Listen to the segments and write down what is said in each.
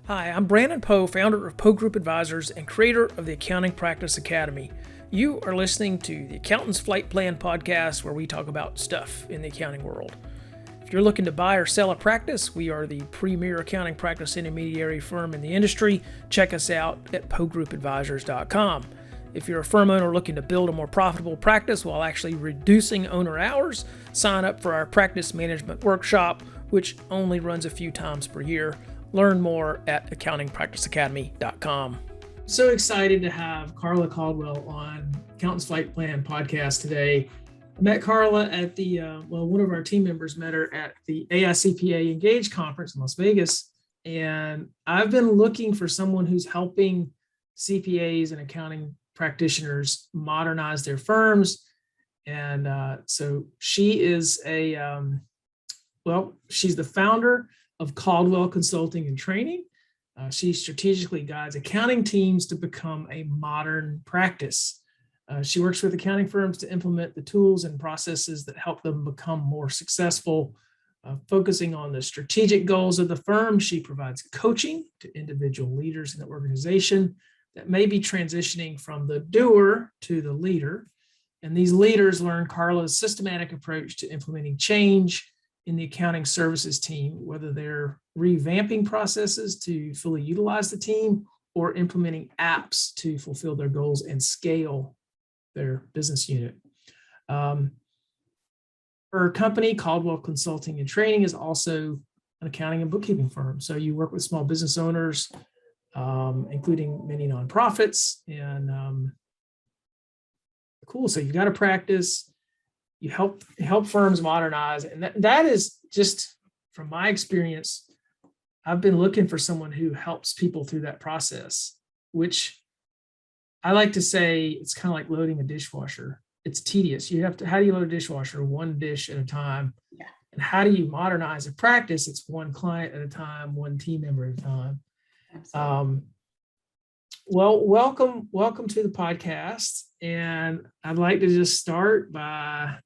Hi, I'm Brandon Poe, founder of Poe Group Advisors and creator of the Accounting Practice Academy. You are listening to the Accountant's Flight Plan podcast, where we talk about stuff in the accounting world. If you're looking to buy or sell a practice, we are the premier accounting practice intermediary firm in the industry. Check us out at PoeGroupAdvisors.com. If you're a firm owner looking to build a more profitable practice while actually reducing owner hours, sign up for our practice management workshop, which only runs a few times per year. Learn more at accountingpracticeacademy.com. So excited to have Carla Caldwell on Accountant's Flight Plan podcast today. I met Carla at the, one of our team members met her at the AICPA Engage conference in Las Vegas. And I've been looking for someone who's helping CPAs and accounting practitioners modernize their firms. And so she is she's the founder of Caldwell Consulting and Training. She strategically guides accounting teams to become a modern practice. She works with accounting firms to implement the tools and processes that help them become more successful. Focusing on the strategic goals of the firm, she provides coaching to individual leaders in the organization that may be transitioning from the doer to the leader. And these leaders learn Carla's systematic approach to implementing change in the accounting services team, whether they're revamping processes to fully utilize the team or implementing apps to fulfill their goals and scale their business unit. Her company, Caldwell Consulting and Training, is also an accounting and bookkeeping firm. So you work with small business owners, including many nonprofits, and cool. So you've got a practice. You help firms modernize. And that is just, from my experience, I've been looking for someone who helps people through that process, which I like to say it's kind of like loading a dishwasher. It's tedious. How do you load a dishwasher? One dish at a time. Yeah. And how do you modernize a practice? It's one client at a time, one team member at a time. Absolutely. Welcome to the podcast. And I'd like to just start by,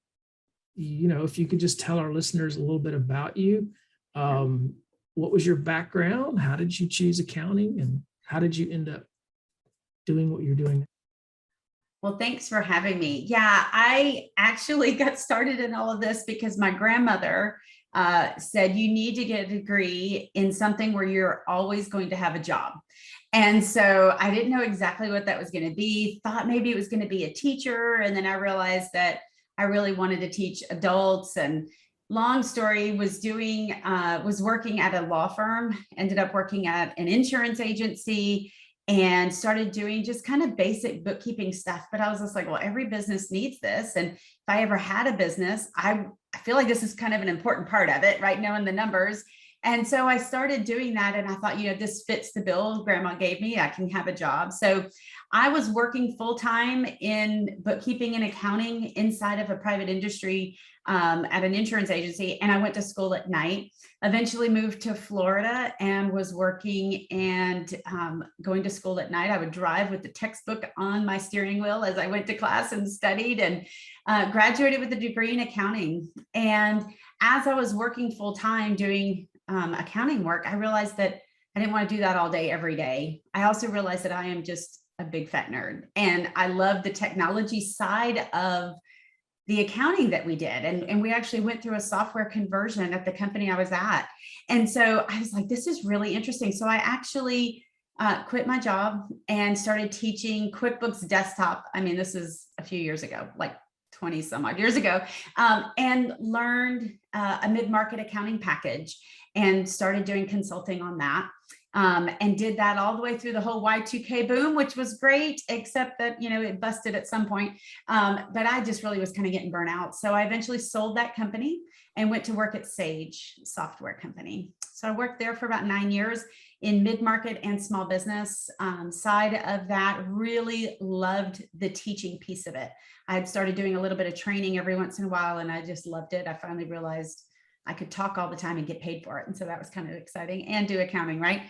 if you could just tell our listeners a little bit about you. What was your background? How did you choose accounting? And how did you end up doing what you're doing? Well, thanks for having me. Yeah, I actually got started in all of this because my grandmother said you need to get a degree in something where you're always going to have a job. And so I didn't know exactly what that was going to be, thought maybe it was going to be a teacher. And then I realized that I really wanted to teach adults. And long story, was working at a law firm, ended up working at an insurance agency, and started doing just kind of basic bookkeeping stuff. But I was just like, well, every business needs this. And if I ever had a business, I feel like this is kind of an important part of it, right? Knowing the numbers. And so I started doing that. And I thought, this fits the bill grandma gave me. I can have a job. So I was working full-time in bookkeeping and accounting inside of a private industry at an insurance agency. And I went to school at night, eventually moved to Florida and was working and going to school at night. I would drive with the textbook on my steering wheel as I went to class and studied, and graduated with a degree in accounting. And as I was working full-time doing accounting work, I realized that I didn't want to do that all day, every day. I also realized that I am just a big fat nerd, and I love the technology side of the accounting that we did. And we actually went through a software conversion at the company I was at. And so I was like, this is really interesting. So I actually quit my job and started teaching QuickBooks Desktop. I mean, this is a few years ago, like 20 some odd years ago, and learned a mid-market accounting package and started doing consulting on that. And did that all the way through the whole Y2K boom, which was great, except that, it busted at some point. But I just really was kind of getting burnt out. So I eventually sold that company and went to work at Sage software company. So I worked there for about 9 years in mid-market and small business side of that. Really loved the teaching piece of it. I had started doing a little bit of training every once in a while, and I just loved it. I finally realized I could talk all the time and get paid for it. And so that was kind of exciting, and do accounting, right?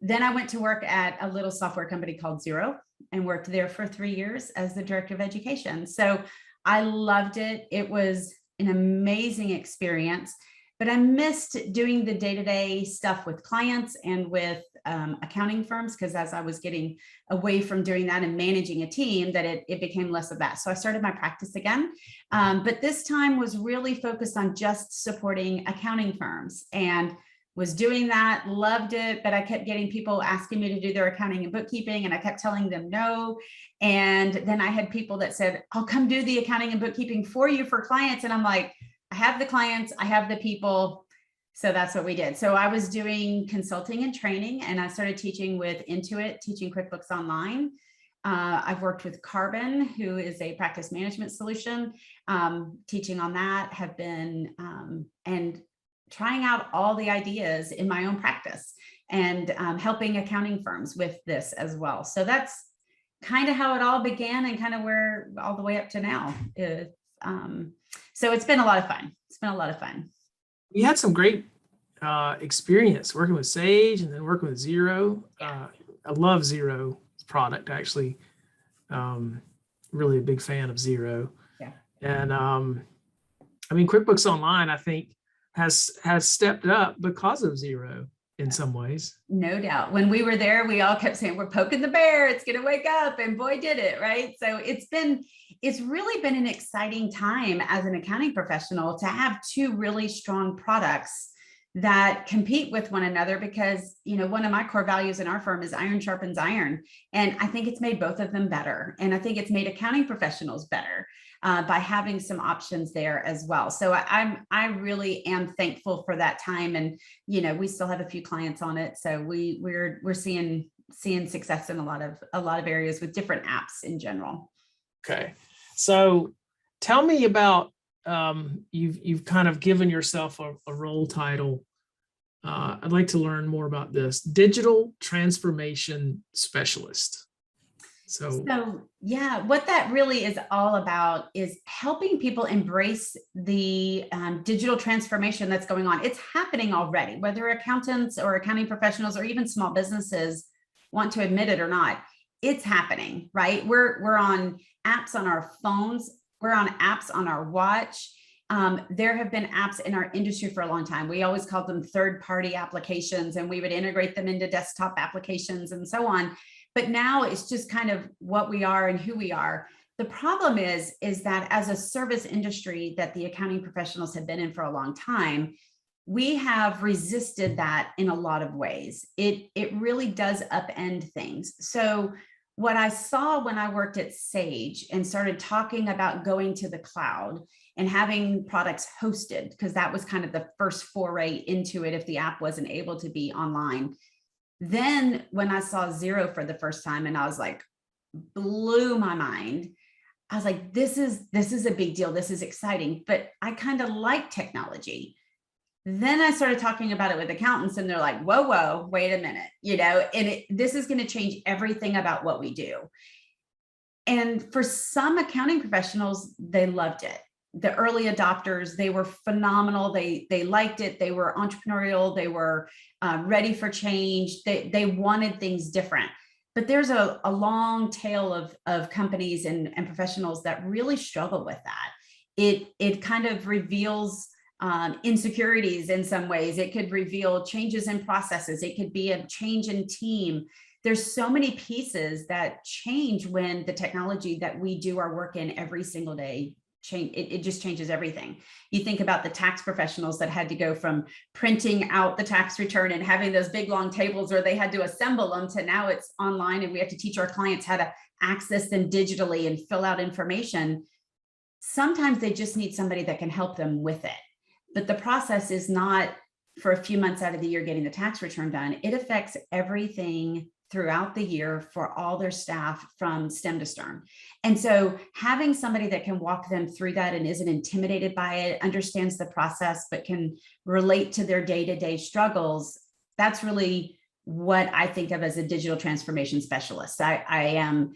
Then I went to work at a little software company called Xero and worked there for 3 years as the director of education. So I loved it. It was an amazing experience. But I missed doing the day-to-day stuff with clients and with accounting firms, because as I was getting away from doing that and managing a team, that it became less of that. So I started my practice again, but this time was really focused on just supporting accounting firms, and was doing that, loved it, but I kept getting people asking me to do their accounting and bookkeeping, and I kept telling them no. And then I had people that said, I'll come do the accounting and bookkeeping for you for clients. And I'm like, I have the clients, I have the people. So that's what we did. So I was doing consulting and training, and I started teaching with Intuit, teaching QuickBooks Online. I've worked with Carbon, who is a practice management solution, teaching on that, have been, and trying out all the ideas in my own practice, and helping accounting firms with this as well. So that's kind of how it all began, and kind of where all the way up to now. So it's been a lot of fun. It's been a lot of fun. You had some great experience working with Sage and then working with Xero. Yeah. I love Xero product, actually. Really a big fan of Xero. Yeah. And I mean, QuickBooks Online, I think, has stepped up because of Xero in some ways. No doubt. When we were there, we all kept saying, we're poking the bear, it's going to wake up, and boy, did it, right? So it's really been an exciting time as an accounting professional to have two really strong products that compete with one another, because, you know, one of my core values in our firm is iron sharpens iron. And I think it's made both of them better. And I think it's made accounting professionals better by having some options there as well. So I really am thankful for that time. And, you know, we still have a few clients on it. So we're seeing success in a lot of areas with different apps in general. Okay. So tell me about, you've kind of given yourself a role title. I'd like to learn more about this. Digital transformation specialist. So yeah, what that really is all about is helping people embrace the digital transformation that's going on. It's happening already, whether accountants or accounting professionals or even small businesses want to admit it or not. It's happening, right? We're on apps on our phones. We're on apps on our watch. There have been apps in our industry for a long time. We always called them third-party applications, and we would integrate them into desktop applications and so on. But now it's just kind of what we are and who we are. The problem is that as a service industry that the accounting professionals have been in for a long time, we have resisted that in a lot of ways. It really does upend things. So what I saw when I worked at Sage and started talking about going to the cloud and having products hosted, because that was kind of the first foray into it if the app wasn't able to be online. Then when I saw Xero for the first time, and I was like, blew my mind. I was like, this is a big deal. This is exciting, but I kind of like technology. Then I started talking about it with accountants, and they're like, whoa, wait a minute, you know, and this is going to change everything about what we do. And for some accounting professionals, they loved it. The early adopters, they were phenomenal. They liked it. They were entrepreneurial. They were ready for change. They wanted things different. But there's a long tail of companies and professionals that really struggle with that. It kind of reveals insecurities in some ways. It could reveal changes in processes. It could be a change in team. There's so many pieces that change when the technology that we do our work in every single day change. It just changes everything. You think about the tax professionals that had to go from printing out the tax return and having those big long tables where they had to assemble them to now it's online and we have to teach our clients how to access them digitally and fill out information. Sometimes they just need somebody that can help them with it. But the process is not for a few months out of the year getting the tax return done. It affects everything throughout the year for all their staff from stem to stern. And so having somebody that can walk them through that and isn't intimidated by it, understands the process, but can relate to their day-to-day struggles, that's really what I think of as a digital transformation specialist. I am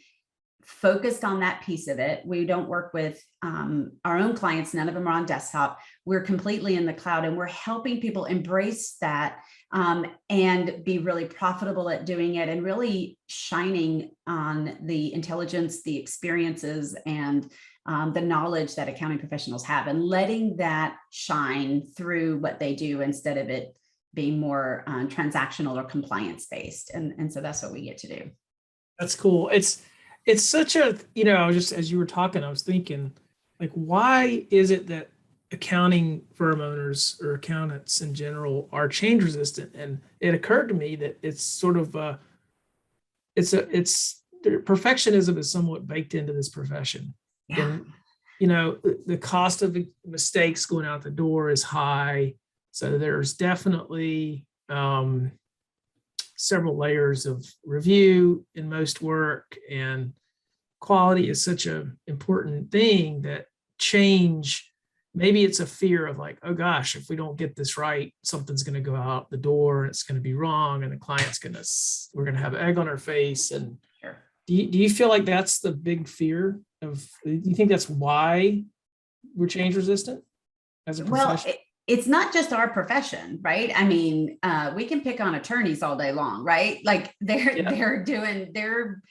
focused on that piece of it. We don't work with our own clients. None of them are on desktop. We're completely in the cloud, and we're helping people embrace that and be really profitable at doing it, and really shining on the intelligence, the experiences, and the knowledge that accounting professionals have, and letting that shine through what they do instead of it being more transactional or compliance based. And so that's what we get to do. That's cool. It's such a, just as you were talking, I was thinking, like, why is it that accounting firm owners or accountants in general are change resistant? And it occurred to me that it's sort of perfectionism is somewhat baked into this profession. Yeah. And the cost of mistakes going out the door is high. So there's definitely several layers of review in most work, and quality is such an important thing that change, maybe it's a fear of like, oh gosh, if we don't get this right, something's going to go out the door and it's going to be wrong, and the client's we're going to have egg on our face. And Sure. do you feel like that's the big fear do you think that's why we're change resistant as a profession? Well, it's not just our profession, right? I mean, we can pick on attorneys all day long, right? Like they're doing their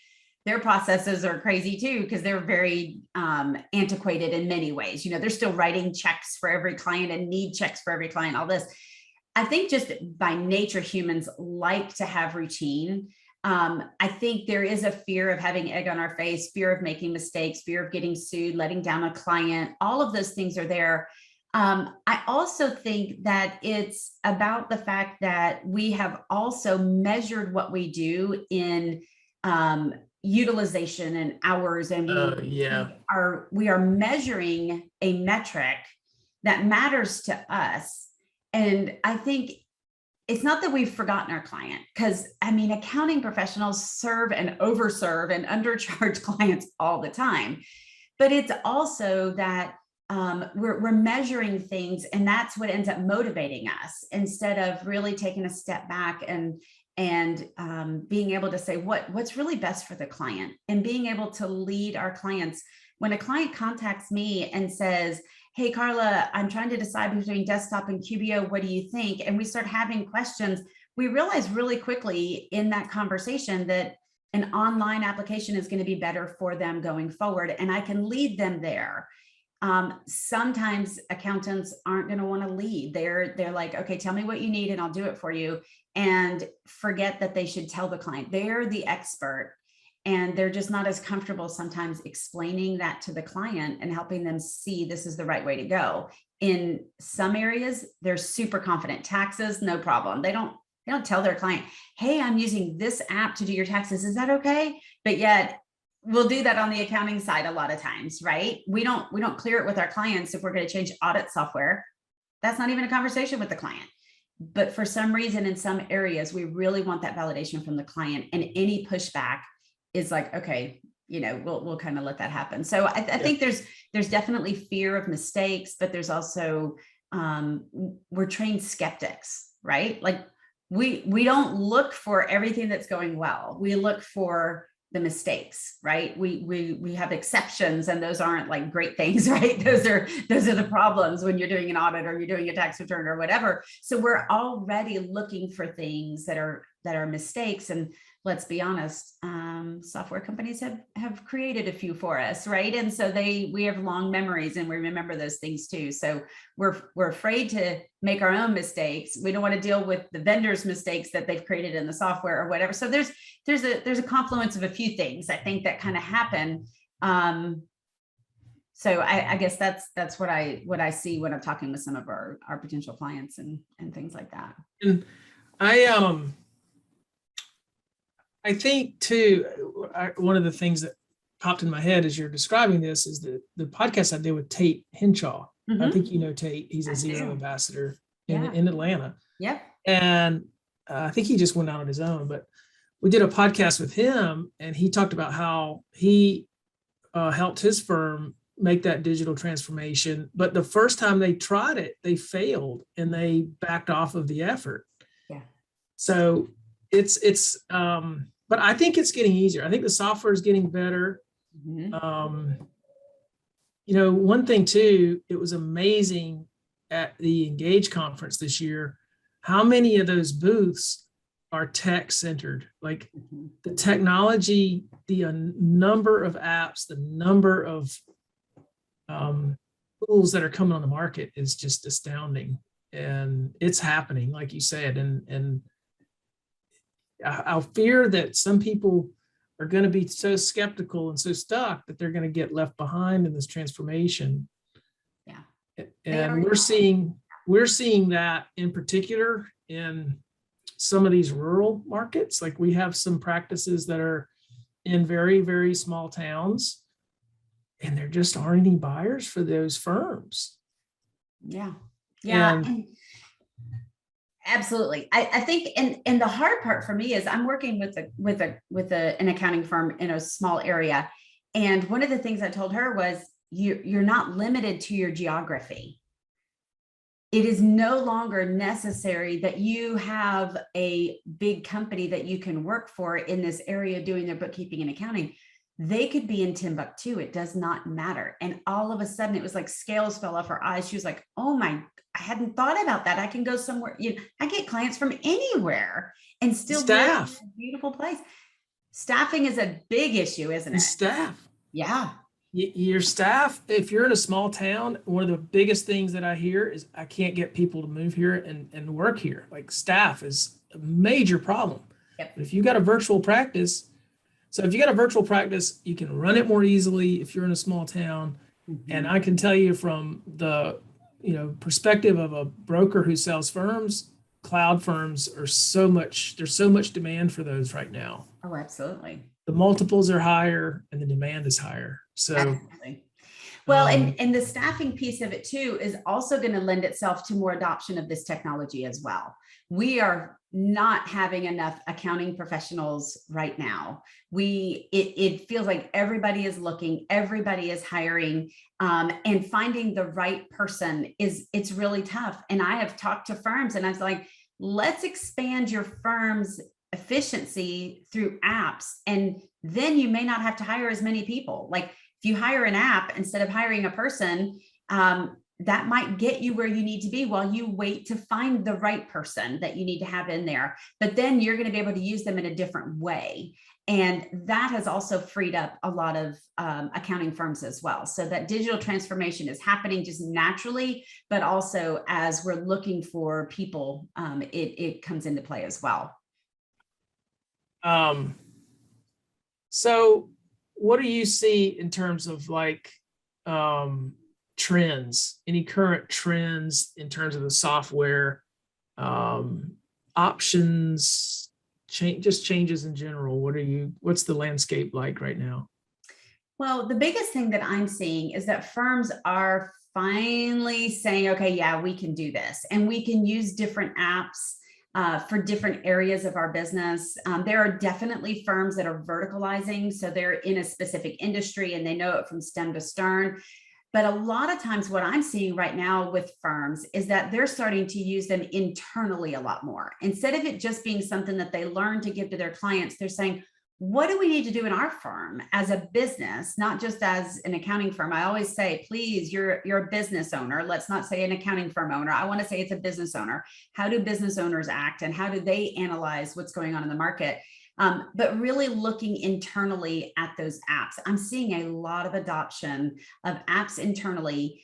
processes are crazy too, because they're very antiquated in many ways. They're still writing checks for every client and need checks for every client, all this. I think just by nature, humans like to have routine. I think there is a fear of having egg on our face, fear of making mistakes, fear of getting sued, letting down a client. All of those things are there. I also think that it's about the fact that we have also measured what we do in utilization and hours, and we are measuring a metric that matters to us. And I think it's not that we've forgotten our client, because accounting professionals serve and overserve and undercharge clients all the time, but it's also that we're measuring things, and that's what ends up motivating us, instead of really taking a step back and being able to say what's really best for the client, and being able to lead our clients. When a client contacts me and says, hey, Carla, I'm trying to decide between desktop and QBO, what do you think? And we start having questions, we realize really quickly in that conversation that an online application is going to be better for them going forward, and I can lead them there. Sometimes accountants aren't going to want to lead. They're like, okay, tell me what you need and I'll do it for you, and forget that they should tell the client. They're the expert, and they're just not as comfortable sometimes explaining that to the client and helping them see this is the right way to go. In some areas, they're super confident. Taxes, no problem. They don't tell their client, hey, I'm using this app to do your taxes. Is that okay? But yet we'll do that on the accounting side a lot of times, right? We don't clear it with our clients if we're going to change audit software. That's not even a conversation with the client. But for some reason, in some areas, we really want that validation from the client, and any pushback is like, okay, we'll kind of let that happen. So I think there's definitely fear of mistakes, but there's also we're trained skeptics, right? Like we don't look for everything that's going well. We look for the mistakes, right? We have exceptions, and those aren't like great things, right? Those are the problems when you're doing an audit or you're doing a tax return or whatever. So we're already looking for things that are mistakes. And let's be honest, software companies have created a few for us, right? And so we have long memories, and we remember those things too. So we're afraid to make our own mistakes. We don't want to deal with the vendor's mistakes that they've created in the software or whatever. So there's a confluence of a few things, I think, that kind of happen. So I guess that's what I see when I'm talking with some of our potential clients and things like that. And I think too, one of the things that popped in my head as you're describing this is the podcast I did with Tate Henshaw. Mm-hmm. I think you know Tate. He's a Xero ambassador in Atlanta. Yep. And I think he just went out on his own, but we did a podcast with him, and he talked about how he helped his firm make that digital transformation. But the first time they tried it, they failed, and they backed off of the effort. Yeah. So but I think it's getting easier. I think the software is getting better. Mm-hmm. One thing too, it was amazing at the Engage conference this year, how many of those booths are tech centered. Like the technology, the number of apps, the number of tools that are coming on the market is just astounding. and it's happening, like you said. And I fear that some people are going to be so skeptical and so stuck that they're going to get left behind in this transformation. Yeah. And we're seeing that in particular in some of these rural markets. Like we have some practices that are in very, very small towns, and there just aren't any buyers for those firms. Yeah. Yeah. And absolutely. I think, and the hard part for me is I'm working with an accounting firm in a small area. And one of the things I told her was you're not limited to your geography. It is no longer necessary that you have a big company that you can work for in this area doing their bookkeeping and accounting. They could be in Timbuktu. It does not matter. And all of a sudden it was like scales fell off her eyes. She was like, oh my, I hadn't thought about that. I can go somewhere. I get clients from anywhere and still live in a beautiful place. Staffing is a big issue, isn't it? Staff. Yeah. Your staff, if you're in a small town, one of the biggest things that I hear is I can't get people to move here and work here. Like staff is a major problem. Yep. But if you got a virtual practice, you can run it more easily if you're in a small town. Mm-hmm. And I can tell you from the perspective of a broker who sells firms, cloud firms there's so much demand for those right now. Oh, absolutely. The multiples are higher and the demand is higher. So, absolutely. Well, and the staffing piece of it too is also going to lend itself to more adoption of this technology as well. We are not having enough accounting professionals right now. It feels like everybody is looking, everybody is hiring, and finding the right person it's really tough. And I have talked to firms and I was like, let's expand your firm's efficiency through apps. And then you may not have to hire as many people. Like if you hire an app instead of hiring a person, that might get you where you need to be while you wait to find the right person that you need to have in there. But then you're going to be able to use them in a different way. And that has also freed up a lot of accounting firms as well. So that digital transformation is happening just naturally, but also as we're looking for people, it comes into play as well. So what do you see in terms of like trends, any current trends in terms of the software, options, just changes in general? What's the landscape like right now? Well, the biggest thing that I'm seeing is that firms are finally saying, okay, yeah, we can do this and we can use different apps for different areas of our business. There are definitely firms that are verticalizing. So they're in a specific industry and they know it from stem to stern. But a lot of times what I'm seeing right now with firms is that they're starting to use them internally a lot more. Instead of it just being something that they learn to give to their clients, they're saying, what do we need to do in our firm as a business, not just as an accounting firm? I always say, please, you're a business owner. Let's not say an accounting firm owner. I want to say it's a business owner. How do business owners act and how do they analyze what's going on in the market? But really looking internally at those apps. I'm seeing a lot of adoption of apps internally.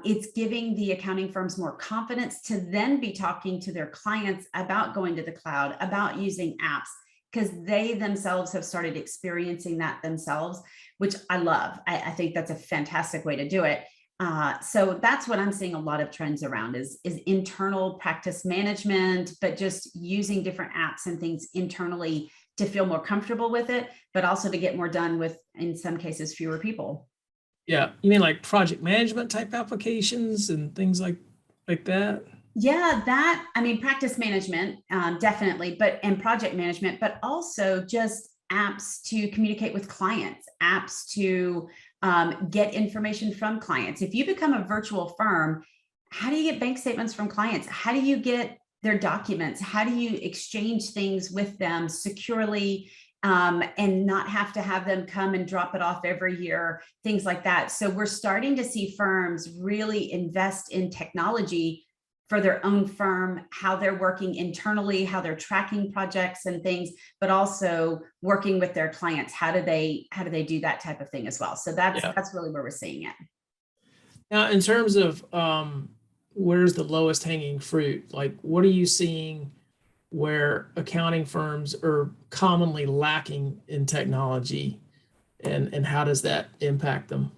It's giving the accounting firms more confidence to then be talking to their clients about going to the cloud, about using apps, because they themselves have started experiencing that themselves, which I love. I think that's a fantastic way to do it. So that's what I'm seeing a lot of trends around is internal practice management, but just using different apps and things internally to feel more comfortable with it, but also to get more done with, in some cases, fewer people. Yeah. You mean like project management type applications and things like that? Yeah, practice management, definitely, and project management, but also just apps to communicate with clients, apps to get information from clients. If you become a virtual firm, how do you get bank statements from clients? How do you get their documents? How do you exchange things with them securely and not have to have them come and drop it off every year, things like that. So we're starting to see firms really invest in technology for their own firm, how they're working internally, how they're tracking projects and things, but also working with their clients. How do they do that type of thing as well? So that's really where we're seeing it. Now, in terms of where's the lowest hanging fruit? Like, what are you seeing where accounting firms are commonly lacking in technology, and how does that impact them?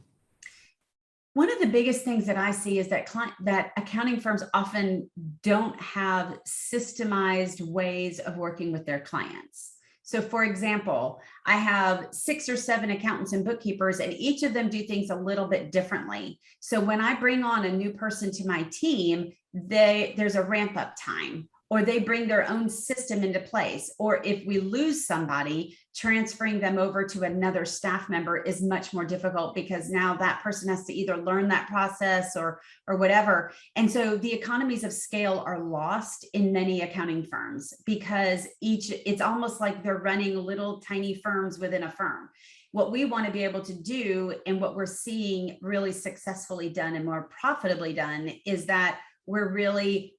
One of the biggest things that I see is that accounting firms often don't have systemized ways of working with their clients. So for example, I have 6 or 7 accountants and bookkeepers, and each of them do things a little bit differently. So when I bring on a new person to my team, there's a ramp up time, or they bring their own system into place. Or if we lose somebody, transferring them over to another staff member is much more difficult, because now that person has to either learn that process or whatever. And so the economies of scale are lost in many accounting firms, because it's almost like they're running little tiny firms within a firm. What we want to be able to do, and what we're seeing really successfully done and more profitably done, is that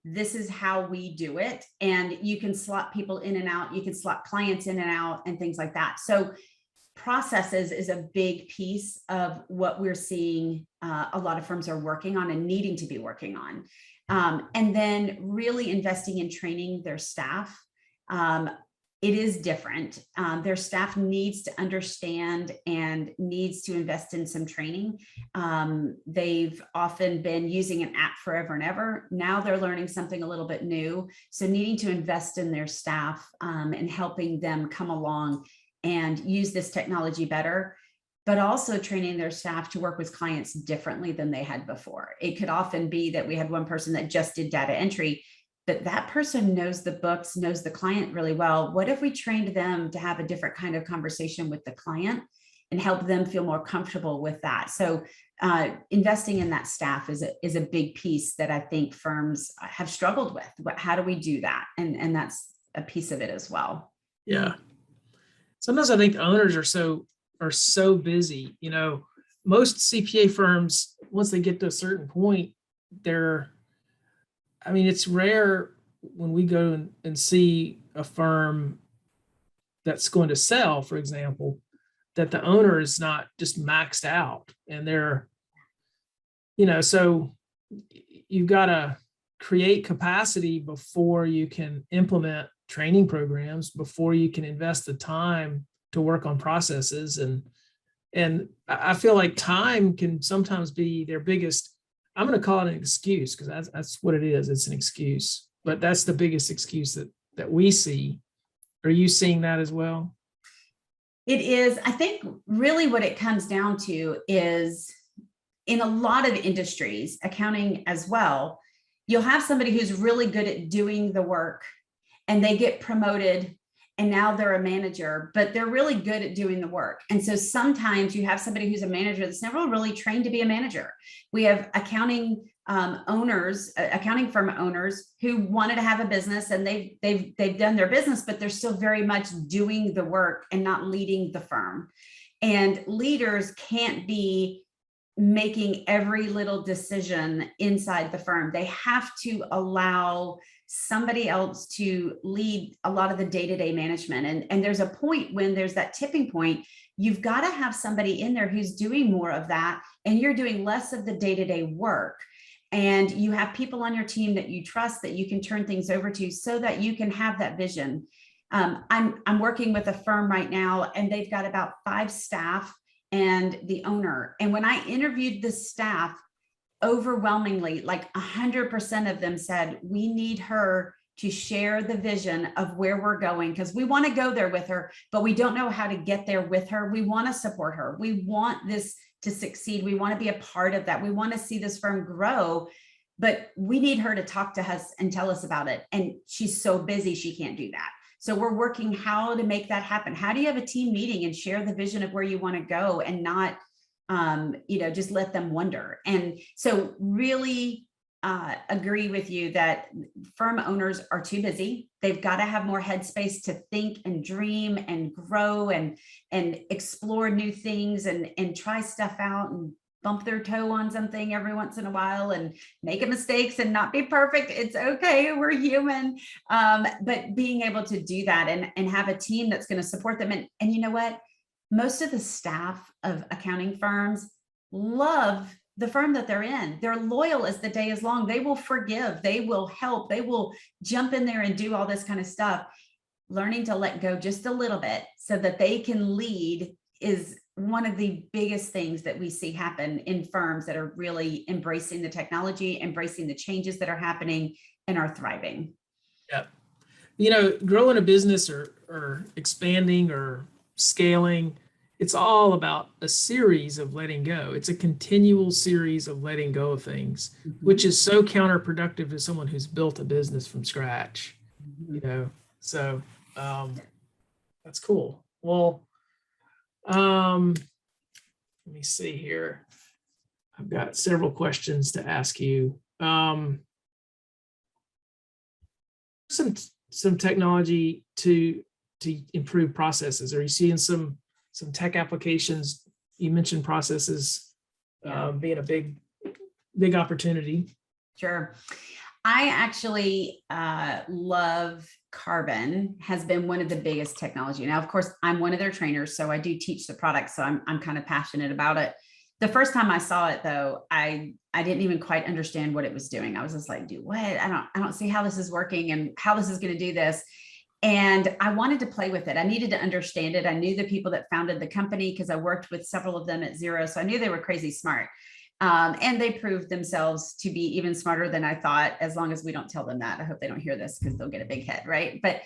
this is how we do it. And you can slot people in and out, you can slot clients in and out and things like that. So processes is a big piece of what we're seeing a lot of firms are working on and needing to be working on. And then really investing in training their staff. It is different. Their staff needs to understand and needs to invest in some training. They've often been using an app forever and ever. Now they're learning something a little bit new. So needing to invest in their staff and helping them come along and use this technology better, but also training their staff to work with clients differently than they had before. It could often be that we had one person that just did data entry, but that person knows the books, knows the client really well. What if we trained them to have a different kind of conversation with the client and help them feel more comfortable with that? So investing in that staff is a big piece that I think firms have struggled with. But how do we do that? And that's a piece of it as well. Yeah. Sometimes I think owners are so busy. You know, most CPA firms, once they get to a certain point, it's rare when we go and see a firm that's going to sell, for example, that the owner is not just maxed out, and so you've got to create capacity before you can implement training programs, before you can invest the time to work on processes. And I feel like time can sometimes be their biggest, I'm going to call it an excuse, because that's what it is. It's an excuse, but that's the biggest excuse that we see. Are you seeing that as well? It is. I think really what it comes down to is, in a lot of industries, accounting as well, you'll have somebody who's really good at doing the work and they get promoted and now they're a manager, but they're really good at doing the work. And so sometimes you have somebody who's a manager that's never really trained to be a manager. We have accounting accounting firm owners who wanted to have a business, and they've done their business, but they're still very much doing the work and not leading the firm. And leaders can't be making every little decision inside the firm. They have to allow somebody else to lead a lot of the day-to-day management. And there's a point when there's that tipping point, you've got to have somebody in there who's doing more of that, and you're doing less of the day-to-day work. And you have people on your team that you trust, that you can turn things over to, so that you can have that vision. I'm working with a firm right now, and they've got about 5 staff and the owner. And when I interviewed the staff, overwhelmingly, like 100% of them said, we need her to share the vision of where we're going, because we want to go there with her, but we don't know how to get there with her. We want to support her. We want this to succeed. We want to be a part of that. We want to see this firm grow, but we need her to talk to us and tell us about it. And she's so busy, she can't do that. So we're working how to make that happen. How do you have a team meeting and share the vision of where you want to go, and not, just let them wonder? And so really agree with you that firm owners are too busy. They've got to have more headspace to think and dream and grow and explore new things and try stuff out and bump their toe on something every once in a while and make mistakes and not be perfect. It's okay. We're human. But being able to do that and have a team that's going to support them. And you know what? Most of the staff of accounting firms love the firm that they're in. They're loyal as the day is long. They will forgive, they will help, they will jump in there and do all this kind of stuff. Learning to let go just a little bit so that they can lead is one of the biggest things that we see happen in firms that are really embracing the technology, embracing the changes that are happening, and are thriving. Yeah. Growing a business or expanding or scaling, it's all about a series of letting go. It's a continual series of letting go of things, which is so counterproductive to someone who's built a business from scratch, So that's cool. Well, let me see here. I've got several questions to ask you. Some technology to improve processes. Are you seeing some tech applications? You mentioned processes being a big opportunity. Sure. I actually love Carbon, has been one of the biggest technology. Now, of course, I'm one of their trainers, so I do teach the product, so I'm kind of passionate about it. The first time I saw it, though, I didn't even quite understand what it was doing. I was just like, "Do what? I don't see how this is working and how this is going to do this." And I wanted to play with it. I needed to understand it. I knew the people that founded the company because I worked with several of them at Xero, so I knew they were crazy smart. And they proved themselves to be even smarter than I thought, as long as we don't tell them that. I hope they don't hear this because they'll get a big head, right? But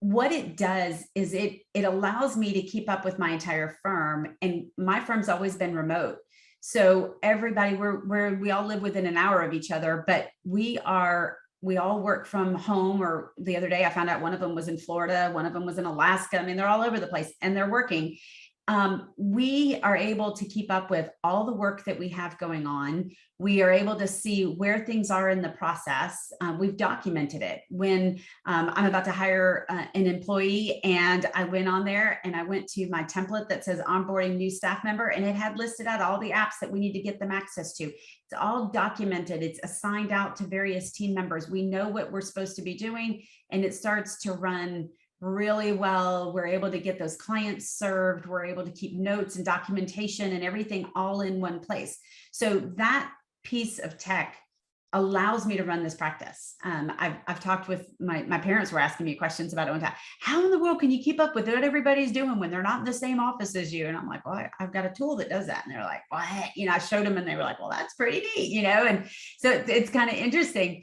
what it does is it allows me to keep up with my entire firm, and my firm's always been remote. So everybody, we all live within an hour of each other, but we all work from home. Or the other day I found out one of them was in Florida, one of them was in Alaska. I mean, they're all over the place and they're working. We are able to keep up with all the work that we have going on. We are able to see where things are in the process. We've documented it. When I'm about to hire an employee, and I went on there and I went to my template that says onboarding new staff member, and it had listed out all the apps that we need to get them access to. It's all documented. It's assigned out to various team members. We know what we're supposed to be doing, and it starts to run really well. We're able to get those clients served. We're able to keep notes and documentation and everything all in one place. So that piece of tech allows me to run this practice. I've talked with my parents were asking me questions about it one time. How in the world can you keep up with what everybody's doing when they're not in the same office as you? And I'm like, well, I've got a tool that does that. And they're like, what? I showed them and they were like, well, that's pretty neat, And so it's kind of interesting.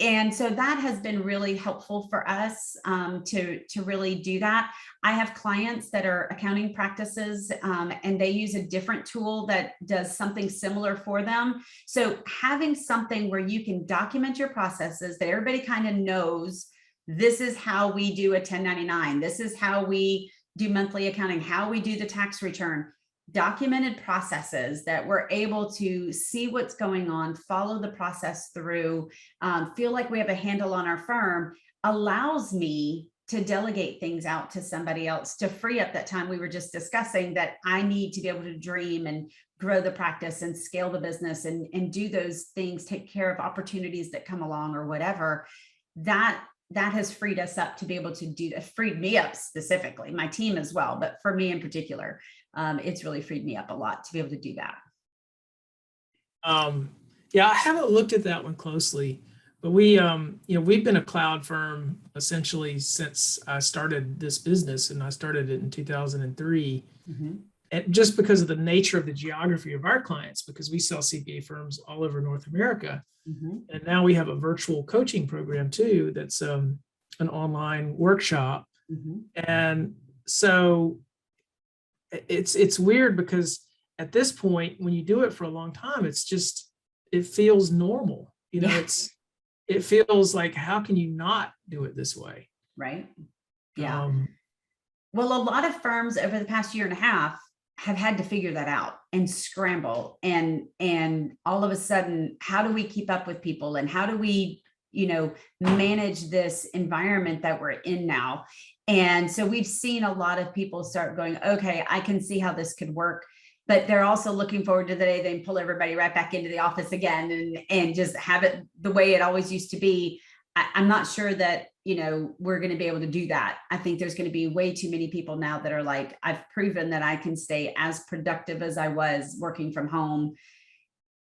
And so that has been really helpful for us to really do that. I have clients that are accounting practices and they use a different tool that does something similar for them. So having something where you can document your processes, that everybody kind of knows, this is how we do a 1099. This is how we do monthly accounting, how we do the tax return. Documented processes that we're able to see what's going on, follow the process through, feel like we have a handle on our firm, allows me to delegate things out to somebody else to free up that time we were just discussing, that I need to be able to dream and grow the practice and scale the business and do those things, take care of opportunities that come along or whatever. That has freed us up to be able to do that, freed me up specifically, my team as well, but for me in particular, it's really freed me up a lot to be able to do that. Yeah, I haven't looked at that one closely, but we've been a cloud firm essentially since I started this business, and I started it in 2003. Mm-hmm. And just because of the nature of the geography of our clients, because we sell CPA firms all over North America. Mm-hmm. And now we have a virtual coaching program too, that's an online workshop. Mm-hmm. And so it's weird because at this point, when you do it for a long time, it feels normal. It feels like, how can you not do it this way? Right. Yeah. Well, a lot of firms over the past year and a half have had to figure that out and scramble. And all of a sudden, how do we keep up with people? And how do we, manage this environment that we're in now? And so we've seen a lot of people start going, okay, I can see how this could work. But they're also looking forward to the day they pull everybody right back into the office again and just have it the way it always used to be. I'm not sure that we're going to be able to do that. I think there's going to be way too many people now that are like, I've proven that I can stay as productive as I was working from home.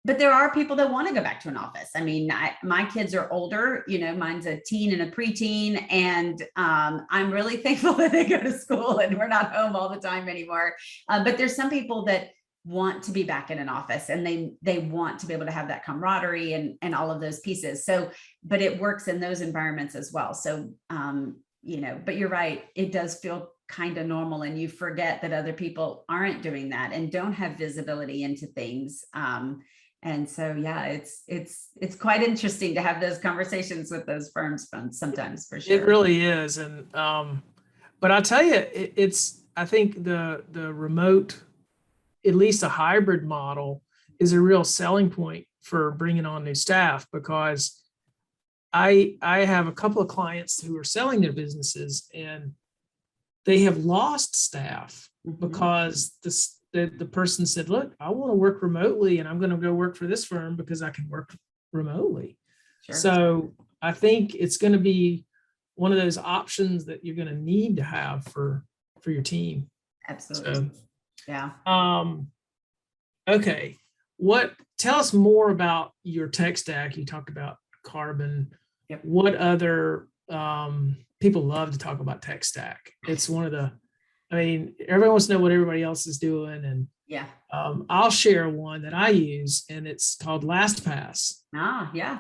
But there are people that want to go back to an office. I mean, my kids are older, mine's a teen and a preteen, and I'm really thankful that they go to school and we're not home all the time anymore. But there's some people that want to be back in an office, and they want to be able to have that camaraderie and all of those pieces. So, but it works in those environments as well. So, but you're right, it does feel kind of normal, and you forget that other people aren't doing that and don't have visibility into things. And so, yeah, it's quite interesting to have those conversations with those firms sometimes, for sure. It really is. And, but I'll tell you, I think the remote, at least a hybrid model, is a real selling point for bringing on new staff, because I have a couple of clients who are selling their businesses, and they have lost staff because the person said, look, I want to work remotely, and I'm going to go work for this firm because I can work remotely. Sure. So I think it's going to be one of those options that you're going to need to have for your team. Absolutely. So, yeah. Okay. Tell us more about your tech stack. You talked about Carbon. Yep. What other, people love to talk about tech stack. It's one of the, everyone wants to know what everybody else is doing. And yeah, I'll share one that I use, and it's called LastPass. Yeah.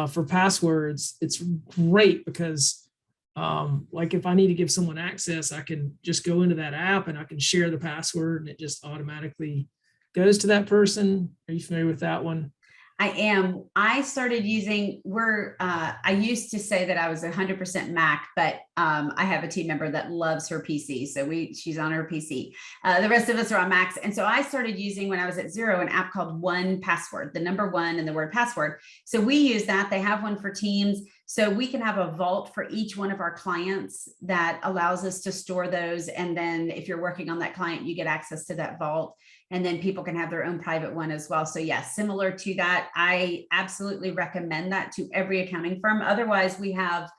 For passwords. It's great because like if I need to give someone access, I can just go into that app and I can share the password, and it just automatically goes to that person. Are you familiar with that one? I am. I started using, I used to say that I was 100% Mac, but I have a team member that loves her PC. So she's on her PC. The rest of us are on Macs. And so I started using, when I was at Xero, an app called 1Password, the number 1 and the word password. So we use that. They have one for Teams. So we can have a vault for each one of our clients that allows us to store those. And then if you're working on that client, you get access to that vault. And then people can have their own private one as well. So yes, similar to that, I absolutely recommend that to every accounting firm. Otherwise, we have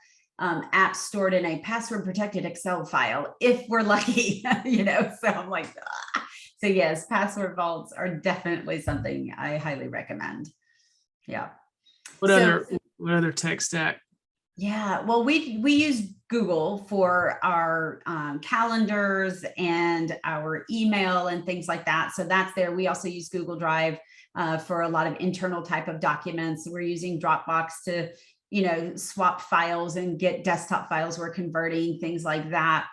apps stored in a password protected Excel file, if we're lucky, so I'm like, So yes, password vaults are definitely something I highly recommend. Yeah. What other tech stack? Yeah, well, we use Google for our calendars and our email and things like that. So that's there. We also use Google Drive for a lot of internal type of documents. We're using Dropbox to, swap files and get desktop files we're converting, things like that.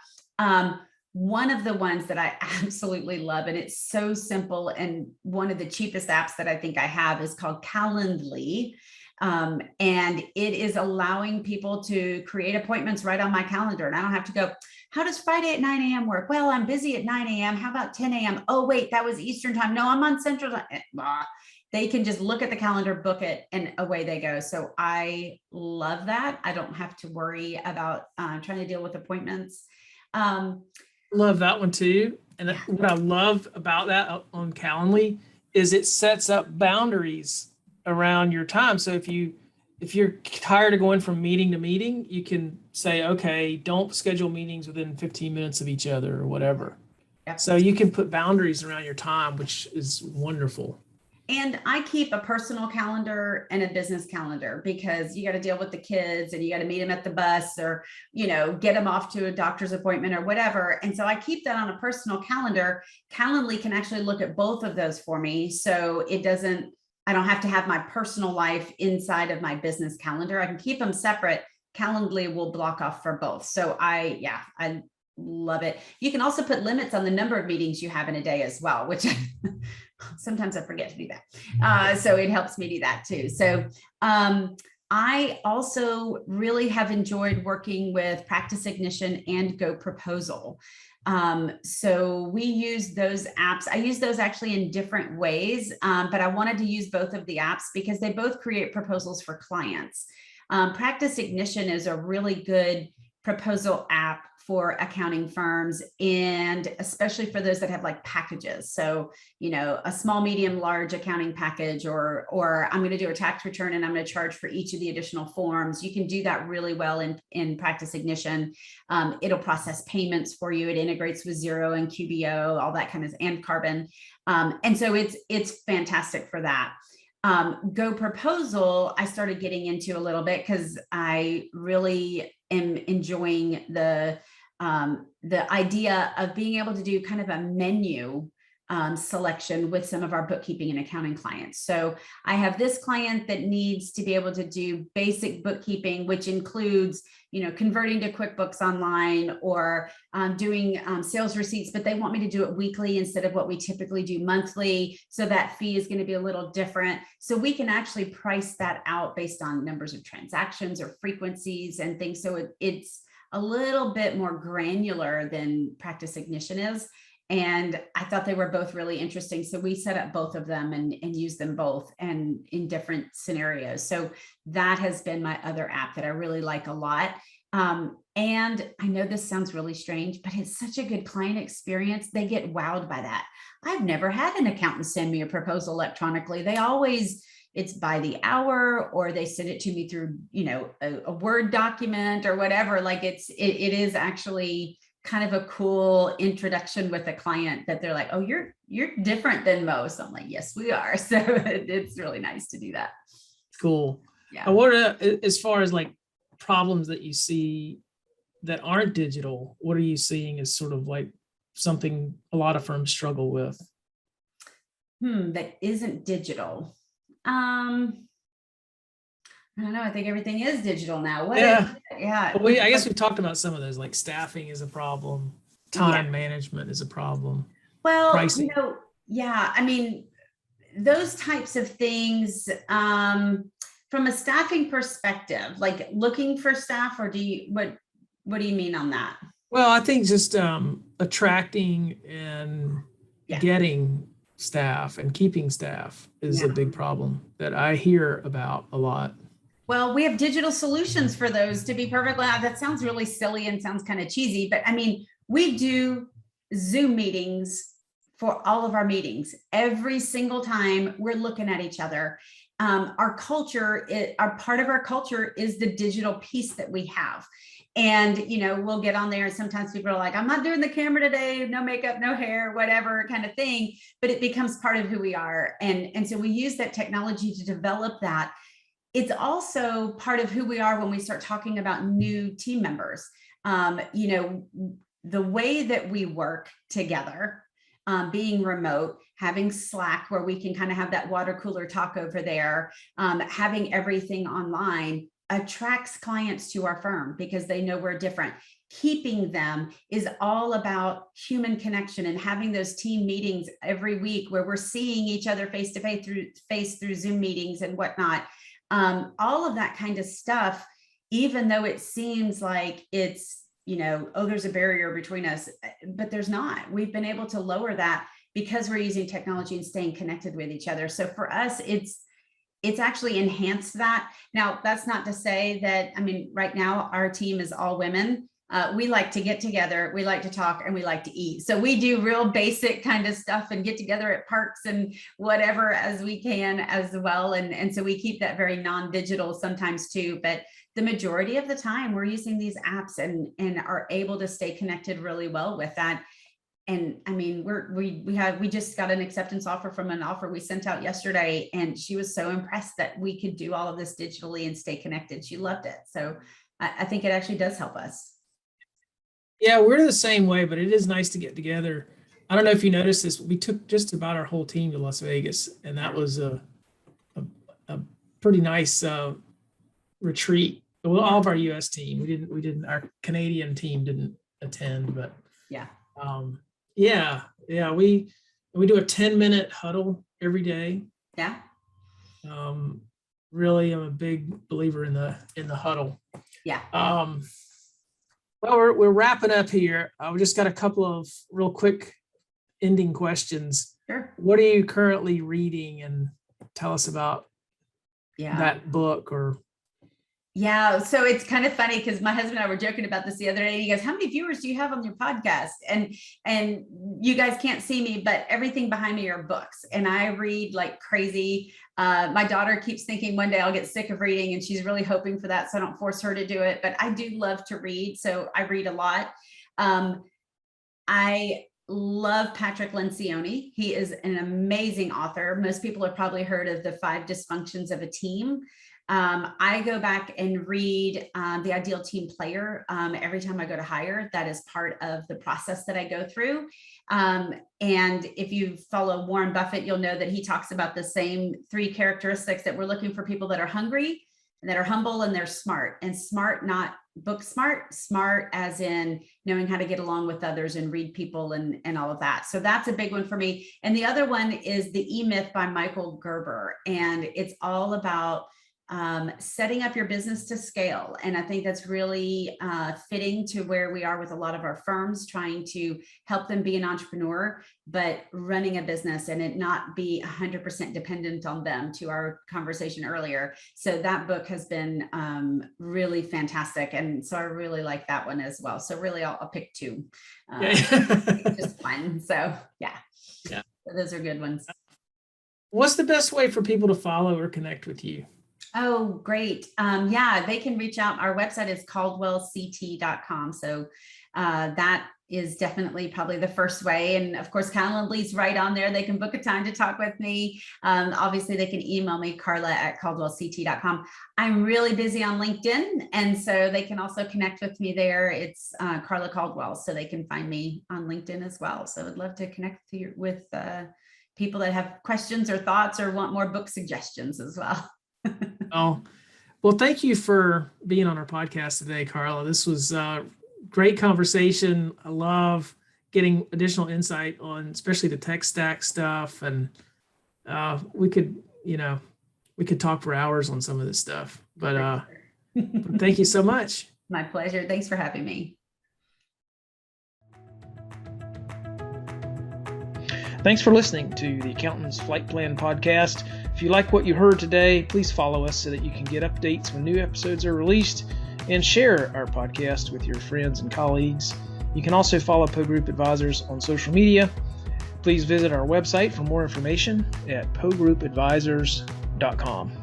One of the ones that I absolutely love, and it's so simple, and one of the cheapest apps that I think I have, is called Calendly. And it is allowing people to create appointments right on my calendar. And I don't have to go, how does Friday at 9 a.m. work? Well, I'm busy at 9 a.m. How about 10 a.m.? Oh, wait, that was Eastern time. No, I'm on Central time. They can just look at the calendar, book it, and away they go. So I love that. I don't have to worry about trying to deal with appointments. Love that one too. And what I love about that on Calendly is it sets up boundaries around your time. So if you're tired of going from meeting to meeting, you can say, okay, don't schedule meetings within 15 minutes of each other or whatever. Yep. So you can put boundaries around your time, which is wonderful. And I keep a personal calendar and a business calendar, because you got to deal with the kids and you got to meet them at the bus, or, get them off to a doctor's appointment or whatever. And so I keep that on a personal calendar. Calendly can actually look at both of those for me. So I don't have to have my personal life inside of my business calendar. I can keep them separate. Calendly will block off for both. So I love it. You can also put limits on the number of meetings you have in a day as well, which sometimes I forget to do that. So it helps me do that too. So I also really have enjoyed working with Practice Ignition and Go Proposal. So we use those apps. I use those actually in different ways, but I wanted to use both of the apps because they both create proposals for clients. Practice Ignition is a really good proposal app for accounting firms, and especially for those that have like packages. So, a small, medium, large accounting package, or I'm going to do a tax return and I'm going to charge for each of the additional forms. You can do that really well in Practice Ignition. It'll process payments for you. It integrates with Xero and QBO, all that kind of, and Carbon. And so it's fantastic for that. Go Proposal, I started getting into a little bit because I really am enjoying the idea of being able to do kind of a menu selection with some of our bookkeeping and accounting clients. So I have this client that needs to be able to do basic bookkeeping, which includes, converting to QuickBooks Online, or doing sales receipts, but they want me to do it weekly instead of what we typically do monthly. So that fee is going to be a little different. So we can actually price that out based on numbers of transactions or frequencies and things. So it's a little bit more granular than Practice Ignition is. And I thought they were both really interesting. So we set up both of them and use them both and in different scenarios. So that has been my other app that I really like a lot. And I know this sounds really strange, but it's such a good client experience. They get wowed by that. I've never had an accountant send me a proposal electronically. It's by the hour, or they send it to me through, a Word document or whatever. Like it is actually kind of a cool introduction with a client that they're like, oh, you're different than most. I'm like, yes, we are. So it's really nice to do that. Cool. Yeah. What as far as like problems that you see that aren't digital, what are you seeing as sort of like something a lot of firms struggle with? That isn't digital. I don't know. I think everything is digital now. Yeah. Well, I guess we've talked about some of those, like staffing is a problem, time management is a problem. Well, pricing. Yeah. I mean, those types of things, from a staffing perspective, like looking for staff, or what do you mean on that? Well, I think just attracting and getting staff and keeping staff is a big problem that I hear about a lot. Well, we have digital solutions for those, to be perfectly honest. That sounds really silly and sounds kind of cheesy, but I mean, we do Zoom meetings for all of our meetings. Every single time we're looking at each other. Our culture, part of our culture is the digital piece that we have. And, we'll get on there and sometimes people are like, I'm not doing the camera today, no makeup, no hair, whatever kind of thing, but it becomes part of who we are. And so we use that technology to develop that. It's also part of who we are when we start talking about new team members. The way that we work together, being remote, having Slack where we can kind of have that water cooler talk over there, having everything online attracts clients to our firm because they know we're different. Keeping them is all about human connection and having those team meetings every week where we're seeing each other face to face through Zoom meetings and whatnot. All of that kind of stuff, even though it seems like it's, there's a barrier between us, but there's not. We've been able to lower that because we're using technology and staying connected with each other. So for us, it's actually enhanced that. Now, that's not to say that, right now our team is all women. We like to get together, we like to talk, and we like to eat. So we do real basic kind of stuff and get together at parks and whatever as we can as well. And so we keep that very non-digital sometimes too, but the majority of the time we're using these apps and are able to stay connected really well with that. And we just got an acceptance offer from an offer we sent out yesterday, and she was so impressed that we could do all of this digitally and stay connected. She loved it. So I think it actually does help us. Yeah, we're the same way, but it is nice to get together. I don't know if you noticed this, we took just about our whole team to Las Vegas, and that was a pretty nice retreat. Well, all of our US team, we didn't, our Canadian team didn't attend, but we do a 10-minute huddle every day. Yeah. Really, I'm a big believer in the huddle. Yeah. Well, we're wrapping up here. We just got a couple of real quick ending questions. Sure. What are you currently reading, and tell us about that book or Yeah, so it's kind of funny because my husband and I were joking about this the other day. And he goes, "How many viewers do you have on your podcast?" And you guys can't see me, but everything behind me are books, and I read like crazy. My daughter keeps thinking one day I'll get sick of reading, and she's really hoping for that, so I don't force her to do it. But I do love to read, so I read a lot. I love Patrick Lencioni. He is an amazing author. Most people have probably heard of The 5 Dysfunctions of a Team. I go back and read The Ideal Team Player every time I go to hire. That is part of the process that I go through. And if you follow Warren Buffett, you'll know that he talks about the same 3 characteristics, that we're looking for people that are hungry and that are humble and they're smart. And smart, not book smart, smart as in knowing how to get along with others and read people and all of that. So that's a big one for me. And the other one is The E-Myth by Michael Gerber. And it's all about setting up your business to scale. And I think that's really fitting to where we are with a lot of our firms, trying to help them be an entrepreneur, but running a business and it not be 100% dependent on them, to our conversation earlier. So that book has been really fantastic. And so I really like that one as well. So really I'll pick 2. Just fun. So yeah. So those are good ones. What's the best way for people to follow or connect with you? Oh, great. Yeah, they can reach out. Our website is caldwellct.com. So that is definitely probably the first way. And of course, Calendly's right on there. They can book a time to talk with me. Obviously, they can email me, Carla@caldwellct.com. I'm really busy on LinkedIn. And so they can also connect with me there. It's Carla Caldwell. So they can find me on LinkedIn as well. So I'd love to connect with people that have questions or thoughts or want more book suggestions as well. Oh, well, thank you for being on our podcast today, Carla. This was a great conversation. I love getting additional insight on especially the tech stack stuff. And we could talk for hours on some of this stuff, but thank you so much. My pleasure. Thanks for having me. Thanks for listening to the Accountant's Flight Plan podcast. If you like what you heard today, please follow us so that you can get updates when new episodes are released, and share our podcast with your friends and colleagues. You can also follow Poe Group Advisors on social media. Please visit our website for more information at poegroupadvisors.com.